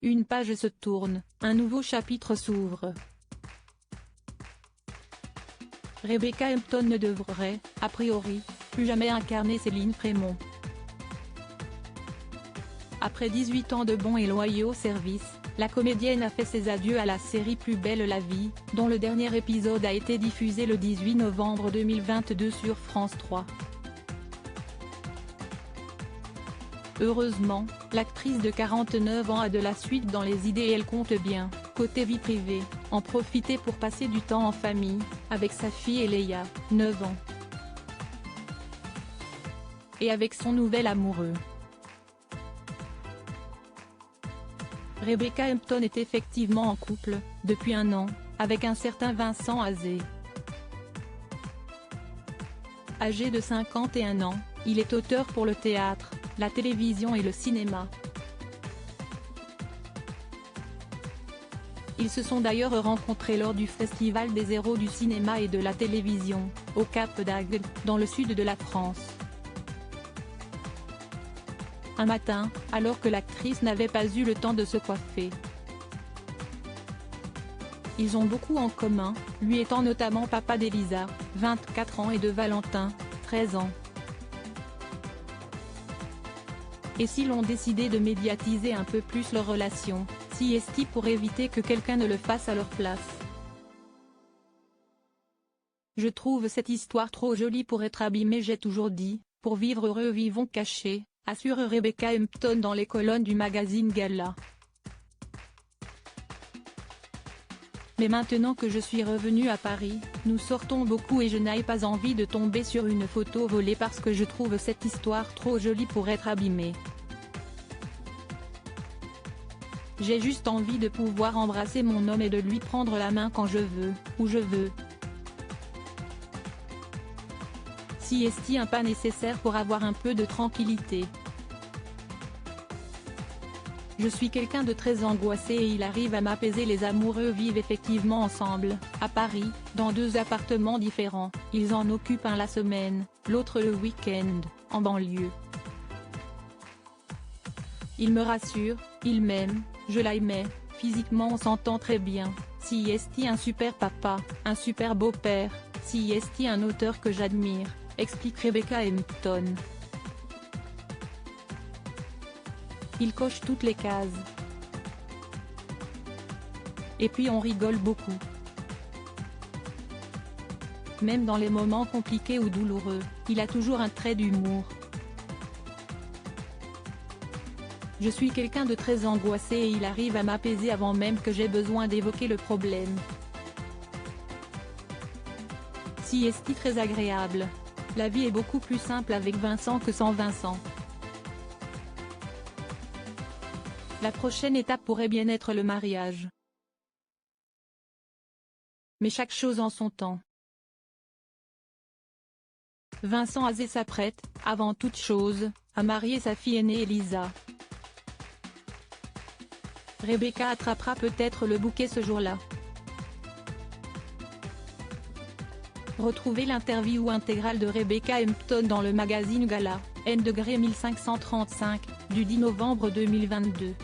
Une page se tourne, un nouveau chapitre s'ouvre. Rebecca Hampton ne devrait, a priori, plus jamais incarner Céline Frémont. Après 18 ans de bons et loyaux services, la comédienne a fait ses adieux à la série Plus belle la vie, dont le dernier épisode a été diffusé le 18 novembre 2022 sur France 3. Heureusement, l'actrice de 49 ans a de la suite dans les idées et elle compte bien, côté vie privée, en profiter pour passer du temps en famille, avec sa fille Eléa, 9 ans. Et avec son nouvel amoureux. Rebecca Hampton est effectivement en couple, depuis un an, avec un certain Vincent Azé. Âgé de 51 ans, il est auteur pour le théâtre, la télévision et le cinéma. Ils se sont d'ailleurs rencontrés lors du Festival des héros du cinéma et de la télévision, au Cap d'Agde, dans le sud de la France. Un matin, alors que l'actrice n'avait pas eu le temps de se coiffer. Ils ont beaucoup en commun, lui étant notamment papa d'Elisa, 24 ans et de Valentin, 13 ans. Et s'ils ont décidé de médiatiser un peu plus leur relation, si est-il pour éviter que quelqu'un ne le fasse à leur place. Je trouve cette histoire trop jolie pour être abîmée, j'ai toujours dit, pour vivre heureux vivons cachés, assure Rebecca Hampton dans les colonnes du magazine Gala. Mais maintenant que je suis revenue à Paris, nous sortons beaucoup et je n'ai pas envie de tomber sur une photo volée parce que je trouve cette histoire trop jolie pour être abîmée. J'ai juste envie de pouvoir embrasser mon homme et de lui prendre la main quand je veux, où je veux. Si est-il un pas nécessaire pour avoir un peu de tranquillité. Je suis quelqu'un de très angoissé et il arrive à m'apaiser. Les amoureux vivent effectivement ensemble, à Paris, dans 2 appartements différents, ils en occupent un la semaine, l'autre le week-end, en banlieue. Il me rassure, il m'aime, je l'aimais, physiquement on s'entend très bien, si est-il un super papa, un super beau-père, si est-il un auteur que j'admire, explique Rebecca Hampton. Il coche toutes les cases. Et puis on rigole beaucoup. Même dans les moments compliqués ou douloureux, il a toujours un trait d'humour. Je suis quelqu'un de très angoissé et il arrive à m'apaiser avant même que j'aie besoin d'évoquer le problème. Si est-il très agréable. La vie est beaucoup plus simple avec Vincent que sans Vincent. La prochaine étape pourrait bien être le mariage. Mais chaque chose en son temps. Vincent Azé s'apprête, avant toute chose, à marier sa fille aînée Elisa. Rebecca attrapera peut-être le bouquet ce jour-là. Retrouvez l'interview intégrale de Rebecca Hampton dans le magazine Gala, N degré 1535, du 10 novembre 2022.